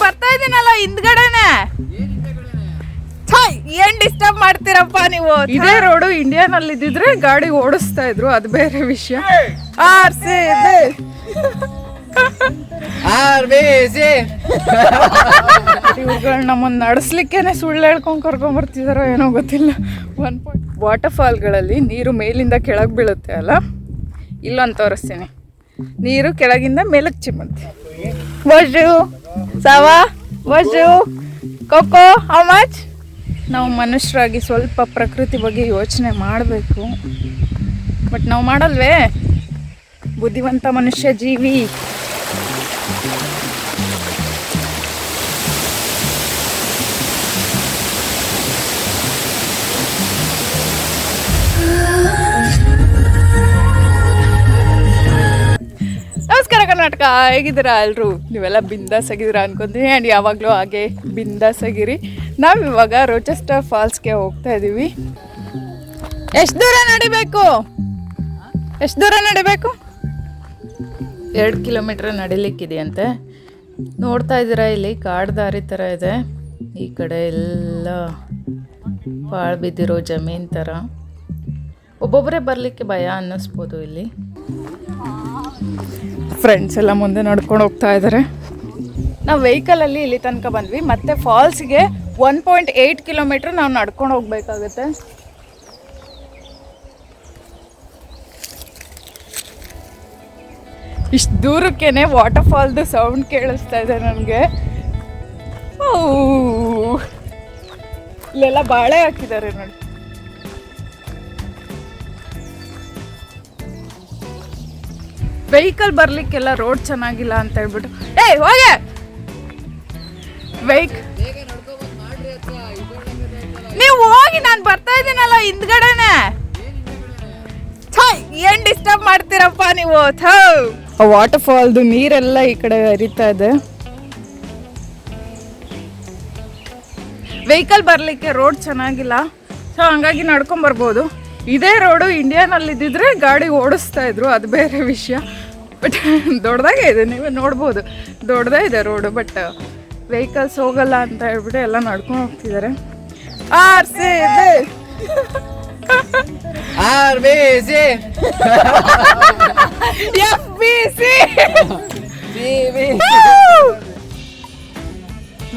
ಬರ್ತಾ ಇದೀನಲ್ಲ ಹಿಂದ್ಗಡೆನೆ. ಏನ್ ಡಿಸ್ಟರ್ಬ್ ಮಾಡ್ತೀರಪ್ಪ ನೀವು. ಇದೇ ರೋಡು ಇಂಡಿಯಾನಲ್ಲಿ ಇದ್ದಿದ್ರೆ ಗಾಡಿ ಓಡಿಸ್ತಾ ಇದ್ರು, ಅದು ಬೇರೆ ವಿಷಯ. ಇವ್ರುಗಳು ನಮ್ಮನ್ನ ನಡೆಸ್ಲಿಕ್ಕೇನೆ ಸುಳ್ಳು ಹೇಳ್ಕೊಂಡ್ ಕರ್ಕೊಂಡ್ ಬರ್ತಿದಾರೋ ಏನೋ ಗೊತ್ತಿಲ್ಲ. ವಾಟರ್ ಫಾಲ್ಗಳಲ್ಲಿ ನೀರು ಮೇಲಿಂದ ಕೆಳಗೆ ಬೀಳುತ್ತೆ ಅಲ್ಲ, ಇಲ್ಲೊಂದು ತೋರಿಸ್ತೀನಿ. ನೀರು ಕೆಳಗಿಂದ ಮೇಲಕ್ಕೆ ಚಿಮ್ಮುತ್ತೆ. ವಜು ಸಾವಾ ವಜು ಕೊಕ್ಕೋ ಹೌ ಮಚ್. ನಾವು ಮನುಷ್ಯರಾಗಿ ಸ್ವಲ್ಪ ಪ್ರಕೃತಿ ಬಗ್ಗೆ ಯೋಚನೆ ಮಾಡಬೇಕು, ಬಟ್ ನಾವು ಮಾಡಲ್ವೇ. ಬುದ್ಧಿವಂತ ಮನುಷ್ಯ ಜೀವಿ. ನಮಸ್ಕಾರ ಕರ್ನಾಟಕ, ಹೇಗಿದ್ದೀರಾ ಎಲ್ಲರೂ? ನೀವೆಲ್ಲ ಬಿಂದಾಸ್ ಆಗಿದ್ದೀರಾ ಅನ್ಕೊಂತೀನಿ. ಆ್ಯಂಡ್ ಯಾವಾಗಲೂ ಹಾಗೆ ಬಿಂದಾಸ್ ಆಗಿರಿ. ನಾವಿವಾಗ ರೋಚೆಸ್ಟರ್ ಫಾಲ್ಸ್ಗೆ ಹೋಗ್ತಾ ಇದ್ದೀವಿ. ಎಷ್ಟು ದೂರ ನಡಿಬೇಕು? 2 ಕಿಲೋಮೀಟ್ರ್ ನಡಿಲಿಕ್ಕಿದೆಯಂತೆ. ನೋಡ್ತಾ ಇದ್ದೀರಾ, ಇಲ್ಲಿ ಕಾಡು ದಾರಿ ಥರ ಇದೆ. ಈ ಕಡೆ ಎಲ್ಲ ಪಾಳು ಬಿದ್ದಿರೋ ಜಮೀನ್ ಥರ. ಒಬ್ಬೊಬ್ಬರೇ ಬರಲಿಕ್ಕೆ ಭಯ ಅನ್ನಿಸ್ಬೋದು. ಇಲ್ಲಿ ಫ್ರೆಂಡ್ಸ್ ಎಲ್ಲ ಮುಂದೆ ನಡ್ಕೊಂಡು ಹೋಗ್ತಾ ಇದ್ದಾರೆ. ನಾವು ವೆಹಿಕಲಲ್ಲಿ ಇಲ್ಲಿ ತನಕ ಬಂದ್ವಿ. ಮತ್ತೆ ಫಾಲ್ಸ್ಗೆ 1.8 ಕಿಲೋಮೀಟ್ರ್ ನಾವು ನಡ್ಕೊಂಡು ಹೋಗ್ಬೇಕಾಗುತ್ತೆ. ಇಷ್ಟು ದೂರಕ್ಕೇನೆ ವಾಟರ್ ಫಾಲ್ದು ಸೌಂಡ್ ಕೇಳಿಸ್ತಾ ಇದೆ ನನಗೆ. ಇಲ್ಲೆಲ್ಲ ಬಾಳೆ ಹಾಕಿದ್ದಾರೆ ನೋಡಿ. ವೆಹಿಕಲ್ ಬರ್ಲಿಕ್ಕೆಲ್ಲ ರೋಡ್ ಚೆನ್ನಾಗಿಲ್ಲ ಅಂತ ಹೇಳ್ಬಿಟ್ಟು ಹೋಗೆ ನೀವು ಹೋಗಿ, ನಾನು ಬರ್ತಾ ಇದ್ದೀನಲ್ಲ ಹಿಂದ್ಗಡೆನೆ. ಏನ್ ಡಿಸ್ಟರ್ಬ್ ಮಾಡ್ತೀರಪ್ಪ ನೀವು. ವಾಟರ್ ಫಾಲ್ದು ನೀರೆಲ್ಲ ಈ ಕಡೆ ಹರಿತಾ ಇದೆ. ವೆಹಿಕಲ್ ಬರ್ಲಿಕ್ಕೆ ರೋಡ್ ಚೆನ್ನಾಗಿಲ್ಲ, ಸೊ ಹಂಗಾಗಿ ನಡ್ಕೊಂಬರ್ಬೋದು. ಇದೇ ರೋಡು ಇಂಡಿಯಾನಲ್ಲಿ ಇದ್ದಿದ್ರೆ ಗಾಡಿ ಓಡಿಸ್ತಾ ಇದ್ರು, ಅದು ಬೇರೆ ವಿಷಯ. ಬಟ್ ದೊಡ್ಡದಾಗೆ ಇದೆ, ನೀವೇ ನೋಡ್ಬೋದು, ದೊಡ್ಡದೇ ಇದೆ ರೋಡು. ಬಟ್ ವೆಹಿಕಲ್ಸ್ ಹೋಗಲ್ಲ ಅಂತ ಹೇಳ್ಬಿಟ್ಟು ಎಲ್ಲ ನಡ್ಕೊಂಡು ಹೋಗ್ತಿದ್ದಾರೆ.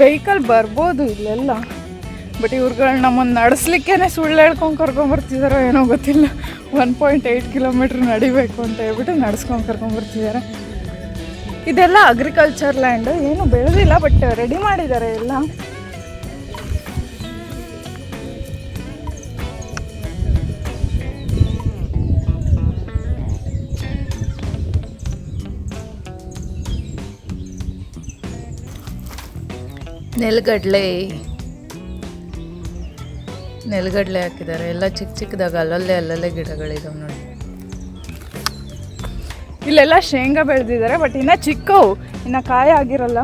ವೆಹಿಕಲ್ ಬರ್ಬೋದು ಇಲ್ಲೆಲ್ಲ, ಬಟ್ ಇವ್ರುಗಳು ನಮ್ಮನ್ನು ನಡೆಸ್ಲಿಕ್ಕೇನೆ ಸುಳ್ಳು ಹೇಳ್ಕೊಂಡು ಕರ್ಕೊಂಬರ್ತಿದಾರೋ ಏನೋ ಗೊತ್ತಿಲ್ಲ. 1.8 ಕಿಲೋಮೀಟ್ರ್ ನಡಿಬೇಕು ಅಂತ ಹೇಳ್ಬಿಟ್ಟು ನಡ್ಸ್ಕೊಂಡು ಕರ್ಕೊಂಬರ್ತಿದ್ದಾರೆ. ಇದೆಲ್ಲ ಅಗ್ರಿಕಲ್ಚರ್ ಲ್ಯಾಂಡ್, ಏನು ಬೆಳೆದಿಲ್ಲ, ಬಟ್ ರೆಡಿ ಮಾಡಿದ್ದಾರೆ ಎಲ್ಲ. ನೆಲಗಡಲೆ ಹಾಕಿದ್ದಾರೆ ಎಲ್ಲ ಚಿಕ್ಕ ಚಿಕ್ಕದಾಗ, ಅಲ್ಲಲ್ಲೇ ಗಿಡಗಳಿದಾವೆ ನೋಡಿ. ಇಲ್ಲೆಲ್ಲ ಶೇಂಗಾ ಬೆಳೆದಿದ್ದಾರೆ, ಬಟ್ ಇನ್ನು ಚಿಕ್ಕವು, ಇನ್ನು ಕಾಯಿ ಆಗಿರಲ್ಲ.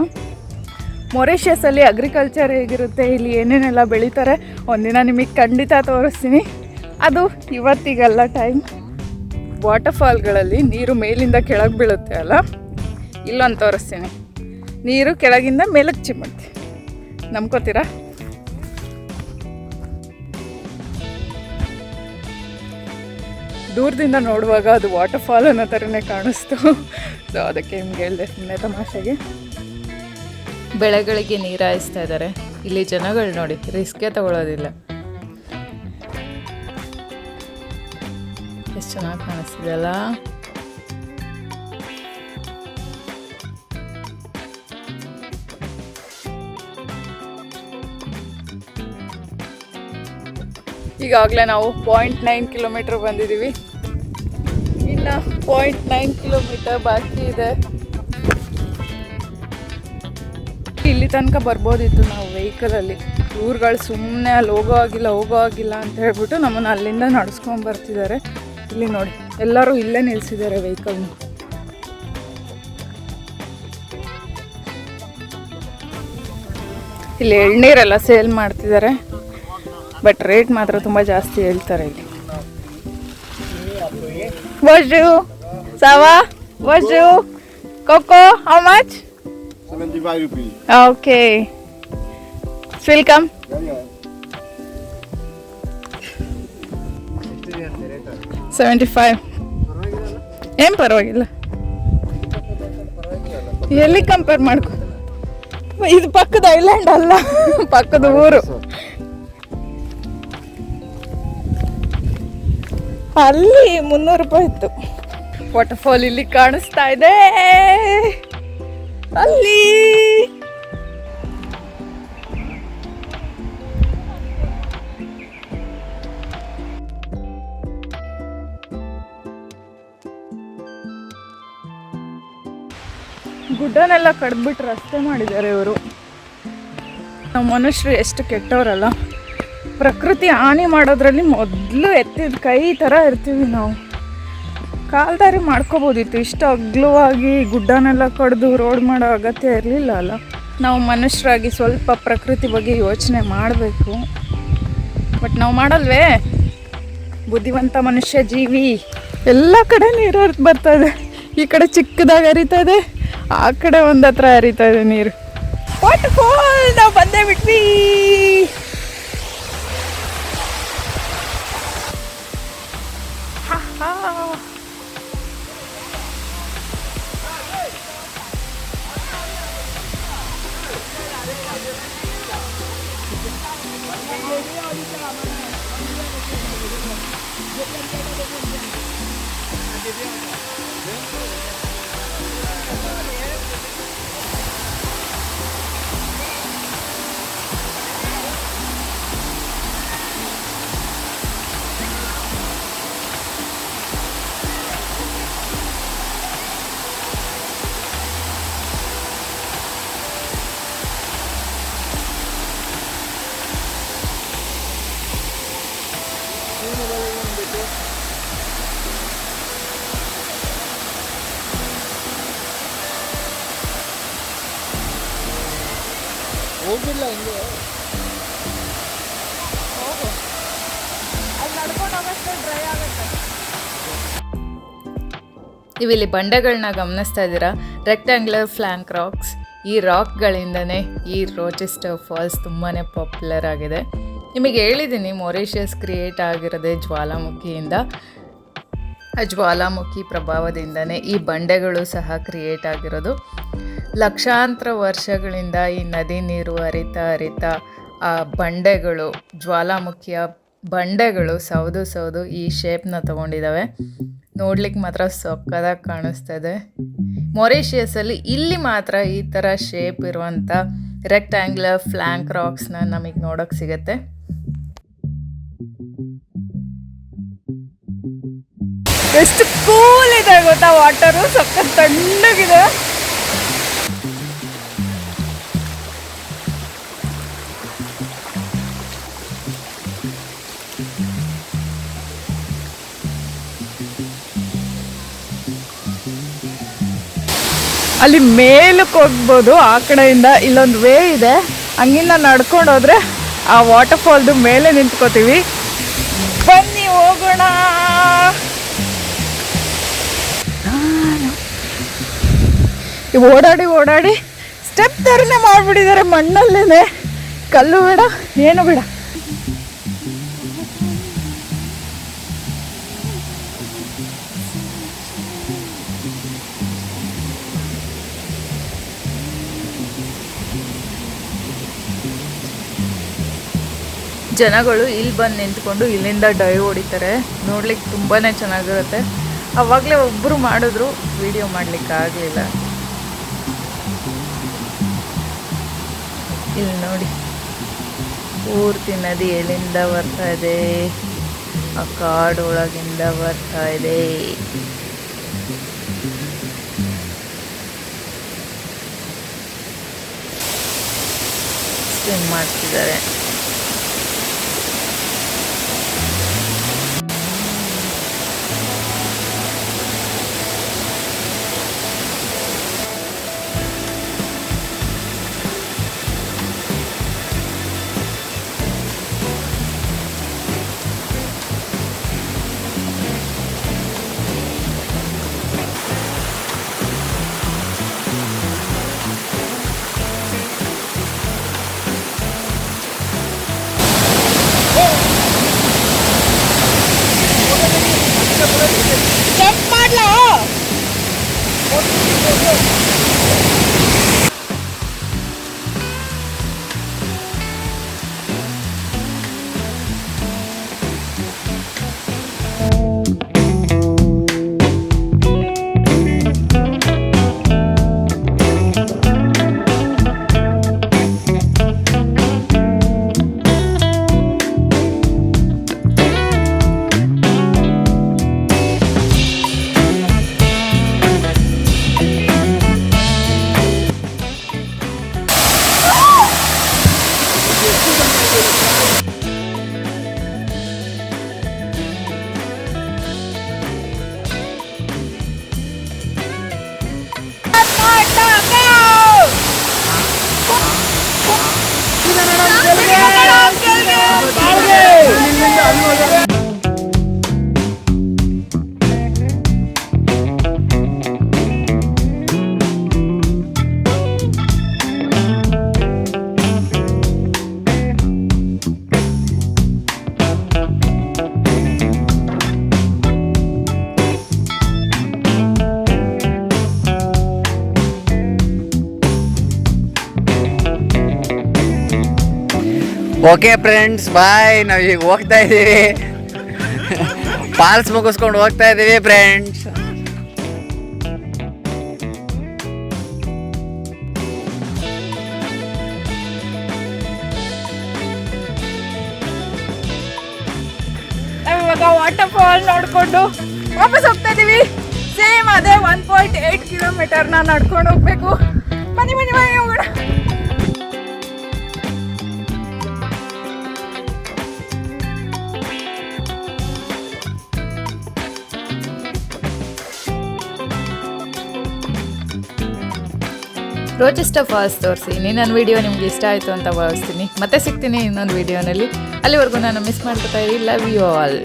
ಮೊರಿಷಿಯಸಲ್ಲಿ ಅಗ್ರಿಕಲ್ಚರ್ ಹೇಗಿರುತ್ತೆ, ಇಲ್ಲಿ ಏನೇನೆಲ್ಲ ಬೆಳೀತಾರೆ ಒಂದಿನ ನಿಮಗೆ ಖಂಡಿತ ತೋರಿಸ್ತೀನಿ. ಅದು ಇವತ್ತಿಗೆಲ್ಲ ಟೈಮ್. ವಾಟರ್ ಫಾಲ್ಗಳಲ್ಲಿ ನೀರು ಮೇಲಿಂದ ಕೆಳಗೆ ಬೀಳುತ್ತೆ ಅಲ್ಲ, ಇಲ್ಲೊಂದು ತೋರಿಸ್ತೀನಿ. ನೀರು ಕೆಳಗಿಂದ ಮೇಲಕ್ಕೆ ಚಿಮ್ಮುತ್ತೆ, ನಂಬ್ಕೋತೀರಾ? ದೂರದಿಂದ ನೋಡುವಾಗ ಅದು ವಾಟರ್ ಫಾಲ್ ಅನ್ನೋ ಥರನೇ ಕಾಣಿಸ್ತು. ಸೊ ಅದಕ್ಕೆ ನಿಮ್ಗೆ ಹೇಳಿದೆ ಸುಮ್ಮನೆ ತಮಾಷೆಗೆ. ಬೆಳೆಗಳಿಗೆ ನೀರು ಹಾಯಿಸ್ತಾ ಇದ್ದಾರೆ. ಇಲ್ಲಿ ಜನಗಳು ನೋಡಿ ರಿಸ್ಕೇ ತಗೊಳ್ಳೋದಿಲ್ಲ. ಎಷ್ಟು ಚೆನ್ನಾಗಿ ಕಾಣಿಸ್ತಿದೆಯಲ್ಲ. ಈಗಾಗಲೇ ನಾವು 0.9 ಕಿಲೋಮೀಟ್ರ್ ಬಂದಿದ್ದೀವಿ. ಇನ್ನು 0.9 ಕಿಲೋಮೀಟರ್ ಬಾಕಿ ಇದೆ. ಇಲ್ಲಿ ತನಕ ಬರ್ಬೋದಿತ್ತು ನಾವು ವೆಹಿಕಲಲ್ಲಿ. ಊರುಗಳು ಸುಮ್ಮನೆ ಅಲ್ಲಿ ಹೋಗೋ ಆಗಿಲ್ಲ ಅಂತ ಹೇಳ್ಬಿಟ್ಟು ನಮ್ಮನ್ನು ಅಲ್ಲಿಂದ ನಡೆಸ್ಕೊಂಡು ಬರ್ತಿದ್ದಾರೆ. ಇಲ್ಲಿ ನೋಡಿ ಎಲ್ಲರೂ ಇಲ್ಲೇ ನಿಲ್ಲಿಸಿದ್ದಾರೆ ವೆಹಿಕಲ್ನ. ಇಲ್ಲಿ ಎಳ್ನೀರೆಲ್ಲ ಸೇಲ್ ಮಾಡ್ತಿದ್ದಾರೆ, ಬಟ್ ರೇಟ್ ಮಾತ್ರ ತುಂಬ ಜಾಸ್ತಿ ಹೇಳ್ತಾರೆ ಇಲ್ಲಿ. ವಜು ಸಾವಾ ವಜು ಕೊಕ್ಕೋ how much? 75 rupees. Okay welcome. Yeah. 75 ಏನು ಪರವಾಗಿಲ್ಲ. ಎಲ್ಲಿ ಕಂಪೇರ್ ಮಾಡ್ಕೊ, ಇದು ಪಕ್ಕದ ಐಲ್ಯಾಂಡ್ ಅಲ್ಲ, ಪಕ್ಕದ ಊರು. ಅಲ್ಲಿ 300 ರೂಪಾಯಿ ಇತ್ತು. ವಾಟರ್ಫಾಲ್ ಇಲ್ಲಿ ಕಾಣಿಸ್ತಾ ಇದೆ, ಅಲ್ಲಿ ಗುಡ್ಡನೆಲ್ಲ ಕಡ್ದ್ಬಿಟ್ಟು ರಸ್ತೆ ಮಾಡಿದ್ದಾರೆ ಇವರು. ನಾವು ಮನುಷ್ಯರು ಎಷ್ಟು ಕೆಟ್ಟವರಲ್ಲ. ಪ್ರಕೃತಿ ಹಾನಿ ಮಾಡೋದ್ರಲ್ಲಿ ಮೊದಲು ಎತ್ತಿದ ಕೈ ಥರ ಇರ್ತೀವಿ ನಾವು. ಕಾಲ್ದಾರಿ ಮಾಡ್ಕೋಬೋದಿತ್ತು, ಇಷ್ಟು ಅಗ್ಲವಾಗಿ ಗುಡ್ಡನೆಲ್ಲ ಕಡ್ದು ರೋಡ್ ಮಾಡೋ ಅಗತ್ಯ ಇರಲಿಲ್ಲ ಅಲ್ಲ. ನಾವು ಮನುಷ್ಯರಾಗಿ ಸ್ವಲ್ಪ ಪ್ರಕೃತಿ ಬಗ್ಗೆ ಯೋಚನೆ ಮಾಡಬೇಕು, ಬಟ್ ನಾವು ಮಾಡಲ್ವೇ. ಬುದ್ಧಿವಂತ ಮನುಷ್ಯ ಜೀವಿ. ಎಲ್ಲ ಕಡೆ ನೀರು ಬರ್ತಾ ಇದೆ. ಈ ಕಡೆ ಚಿಕ್ಕದಾಗಿ ಹರಿತಾ ಇದೆ, ಆ ಕಡೆ ಒಂದು ಹತ್ರ ಹರಿತಾ ಇದೆ ನೀರು. ವಾಟರ್ಫಾಲ್ ನಾವು ಬಂದೇ ಬಿಟ್ವಿ. ಹೋಗಿಲ್ಲ ಹಿಂಗೆ ನೀವಿಲ್ಲಿ ಬಂಡೆಗಳನ್ನ ಗಮನಿಸ್ತಾ ಇದ್ದೀರಾ, ರೆಕ್ಟ್ಯಾಂಗ್ಯುಲರ್ ಫ್ಲ್ಯಾಂಕ್ ರಾಕ್ಸ್. ಈ ರಾಕ್ಗಳಿಂದನೇ ಈ ರೋಚೆಸ್ಟರ್ ಫಾಲ್ಸ್ ತುಂಬಾ ಪಾಪ್ಯುಲರ್ ಆಗಿದೆ. ನಿಮಗೆ ಹೇಳಿದ್ದೀನಿ, ಮೊರಿಷಿಯಸ್ ಕ್ರಿಯೇಟ್ ಆಗಿರೋದೇ ಜ್ವಾಲಾಮುಖಿಯಿಂದ. ಆ ಜ್ವಾಲಾಮುಖಿ ಪ್ರಭಾವದಿಂದನೇ ಈ ಬಂಡೆಗಳು ಸಹ ಕ್ರಿಯೇಟ್ ಆಗಿರೋದು. ಲಕ್ಷಾಂತರ ವರ್ಷಗಳಿಂದ ಈ ನದಿ ನೀರು ಹರಿತಾ ಆ ಬಂಡೆಗಳು, ಜ್ವಾಲಾಮುಖಿಯ ಬಂಡೆಗಳು ಸೌದು ಈ ಶೇಪ್ನ ತೊಗೊಂಡಿದ್ದಾವೆ. ನೋಡ್ಲಿಕ್ಕೆ ಮಾತ್ರ ಸೊಕ್ಕದಾಗಿ ಕಾಣಿಸ್ತದೆ. ಮೊರಿಷಿಯಸಲ್ಲಿ ಇಲ್ಲಿ ಮಾತ್ರ ಈ ಥರ ಶೇಪ್ ಇರುವಂಥ ರೆಕ್ಟ್ಯಾಂಗ್ಯುಲರ್ ಫ್ಲ್ಯಾಂಕ್ ರಾಕ್ಸ್ನ ನಮಗೆ ನೋಡೋಕ್ಕೆ ಸಿಗುತ್ತೆ. ಎಷ್ಟು ಕೂಲ್ ಇದೆ ಗೊತ್ತಾ, ವಾಟರು ಸಕ್ಕ ತಣ್ಣಗಿದೆ. ಅಲ್ಲಿ ಮೇಲಕ್ಕೆ ಹೋಗ್ಬೋದು, ಆ ಕಡೆಯಿಂದ ಇಲ್ಲೊಂದು ವೇ ಇದೆ, ಹಂಗಿಂದ ನಡ್ಕೊಂಡು ಹೋದ್ರೆ ಆ ವಾಟರ್ಫಾಲ್ದು ಮೇಲೆ ನಿಂತ್ಕೋತೀವಿ. ಬನ್ನಿ ಹೋಗೋಣ. ಓಡಾಡಿ ಸ್ಟೆಪ್ ಥರನೇ ಮಾಡಿಬಿಟ್ಟಿದ್ದಾರೆ ಮಣ್ಣಲ್ಲೇನೆ. ಕಲ್ಲು ಬೇಡ, ಏನು ಬೇಡ. ಜನಗಳು ಇಲ್ಲಿ ಬಂದು ನಿಂತ್ಕೊಂಡು ಇಲ್ಲಿಂದ ಡೈವ್ ಹೊಡಿತಾರೆ. ನೋಡ್ಲಿಕ್ಕೆ ತುಂಬಾ ಚೆನ್ನಾಗಿರುತ್ತೆ. ಆವಾಗಲೇ ಒಬ್ಬರು ಮಾಡಿದ್ರು, ವಿಡಿಯೋ ಮಾಡಲಿಕ್ಕೆ ಆಗಲಿಲ್ಲ. ಇಲ್ಲಿ ನೋಡಿ, ಪೂರ್ತಿ ನದಿ ಎಲ್ಲಿಂದ ಬರ್ತಾ ಇದೆ, ಆ ಕಾಡೊಳಗಿಂದ ಬರ್ತಾ ಇದೆ. ಸ್ವಿಮ್ ಮಾಡ್ತಿದ್ದಾರೆ. ಓಕೆ ಫ್ರೆಂಡ್ಸ್ ಬಾಯ್, ನಾವು ಈಗ ಹೋಗ್ತಾ ಇದ್ದೀವಿ. ಫಾಲ್ಸ್ ಮುಗಿಸ್ಕೊಂಡು ಹೋಗ್ತಾ ಇದ್ದೀವಿ ಫ್ರೆಂಡ್ಸ್. ನಾವಿವಾಗ ವಾಟರ್ ಫಾಲ್ ನೋಡ್ಕೊಂಡು ವಾಪಸ್ ಹೋಗ್ತಾ ಇದೀವಿ. ಸೇಮ್ ಅದೇ 1.8 ಕಿಲೋಮೀಟರ್ನ ನಡ್ಕೊಂಡು ಹೋಗ್ಬೇಕು. ಬನ್ನಿ ಬನ್ನಿ ಬನ್ನಿ ಹೋಗೋಣ. ರೋಚೆಸ್ಟರ್ ಫಾಲ್ಸ್ ತೋರಿಸಿದ್ದೀನಿ. ನನ್ನ ವಿಡಿಯೋ ನಿಮ್ಗೆ ಇಷ್ಟ ಆಯಿತು ಅಂತ ಭಾವಿಸ್ತೀನಿ. ಮತ್ತೆ ಸಿಗ್ತೀನಿ ಇನ್ನೊಂದು ವಿಡಿಯೋನಲ್ಲಿ. ಅಲ್ಲಿವರೆಗೂ ನಾನು ಮಿಸ್ ಮಾಡ್ಕೊತಾ ಇದ್ದೀನಿ. Love you all.